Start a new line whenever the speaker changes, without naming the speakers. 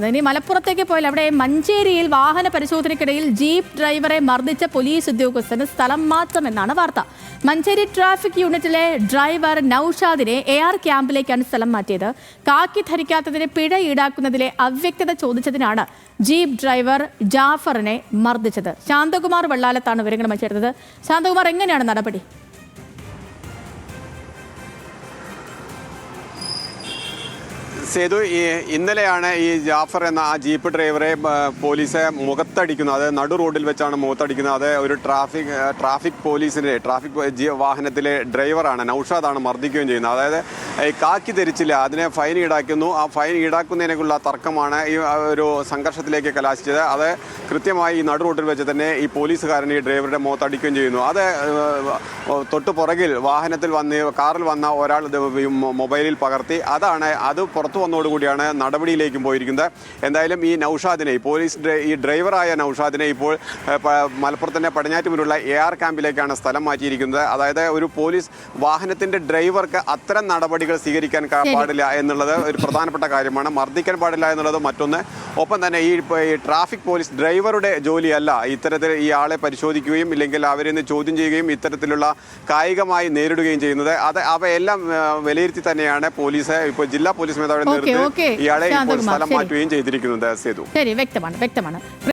ഇനി മലപ്പുറത്തേക്ക് പോയാൽ അവിടെ മഞ്ചേരിയിൽ വാഹന പരിശോധനയ്ക്കിടയിൽ ജീപ്പ് ഡ്രൈവറെ മർദ്ദിച്ച പോലീസ് ഉദ്യോഗസ്ഥന് സ്ഥലം മാറ്റമെന്നാണ് വാർത്ത. മഞ്ചേരി ട്രാഫിക് യൂണിറ്റിലെ ഡ്രൈവർ നൌഷാദിനെ AR ക്യാമ്പിലേക്കാണ് സ്ഥലം മാറ്റിയത്. കാക്കി ധരിക്കാത്തതിന് പിഴ ഈടാക്കുന്നതിലെ അവ്യക്തത ചോദിച്ചതിനാണ് ജീപ്പ് ഡ്രൈവർ ജാഫറിനെ മർദ്ദിച്ചത്. ശാന്തകുമാർ വെള്ളാലത്താണ് വിവരങ്ങൾ ചേർത്തത്. ശാന്തകുമാർ, എങ്ങനെയാണ് നടപടി?
സേതു, ഇന്നലെയാണ് ഈ ജാഫർ എന്ന ആ ജീപ്പ് ഡ്രൈവറെ പോലീസ് മുഖത്തടിക്കുന്നത്. അത് നടു റോഡിൽ വെച്ചാണ് മുഖത്തടിക്കുന്നത്. അത് ഒരു ട്രാഫിക് പോലീസിൻ്റെ വാഹനത്തിലെ ഡ്രൈവറാണ്, നൌഷാദാണ് മർദ്ദിക്കുകയും ചെയ്യുന്നത്. അതായത് ഈ കാക്കി ധരിച്ചില്ല, അതിനെ ഫൈൻ ഈടാക്കുന്നു. ആ ഫൈൻ ഈടാക്കുന്നതിനേക്കുള്ള തർക്കമാണ് ഈ ഒരു സംഘർഷത്തിലേക്ക് കലാശിച്ചത്. അത് കൃത്യമായി ഈ നടു റോഡിൽ വെച്ച് തന്നെ ഈ പോലീസുകാരൻ ഈ ഡ്രൈവറുടെ മുഖത്തടിക്കുകയും ചെയ്യുന്നു. അത് തൊട്ട് പുറകിൽ കാറിൽ വന്ന ഒരാൾ മൊബൈലിൽ പകർത്തി. അത് പുറത്തു വന്നതോടുകൂടിയാണ് നടപടിയിലേക്കും പോയിരിക്കുന്നത്. എന്തായാലും ഈ നൌഷാദിനെ, ഈ ഡ്രൈവറായ നൌഷാദിനെ ഇപ്പോൾ മലപ്പുറത്തിൻ്റെ പടിഞ്ഞാറ്റുമുള്ള AR ക്യാമ്പിലേക്കാണ് സ്ഥലം മാറ്റിയിരിക്കുന്നത്. അതായത് ഒരു പോലീസ് വാഹനത്തിൻ്റെ ഡ്രൈവർക്ക് അത്തരം നടപടികൾ സ്വീകരിക്കാൻ പാടില്ല എന്നുള്ളത് ഒരു പ്രധാനപ്പെട്ട കാര്യമാണ്. മർദ്ദിക്കാൻ പാടില്ല എന്നുള്ളത് മറ്റൊന്ന്. ഒപ്പം തന്നെ ഈ ട്രാഫിക് പോലീസ് ഡ്രൈവറുടെ ജോലിയല്ല ഇത്തരത്തിൽ ഈ ആളെ പരിശോധിക്കുകയും ഇല്ലെങ്കിൽ അവരെ നിന്ന് ചോദ്യം ചെയ്യുകയും ഇത്തരത്തിലുള്ള കായികമായി നേരിടുകയും ചെയ്യുന്നത്. അവയെല്ലാം വിലയിരുത്തി തന്നെയാണ് പോലീസ് ഇപ്പോൾ ജില്ലാ പോലീസ് മേധാവിയുടെ നേതൃത്വത്തിൽ ഇയാളെ ഇപ്പോൾ സ്ഥലം മാറ്റുകയും ചെയ്തിരിക്കുന്നത്.
ശരി, വ്യക്തമാണ്.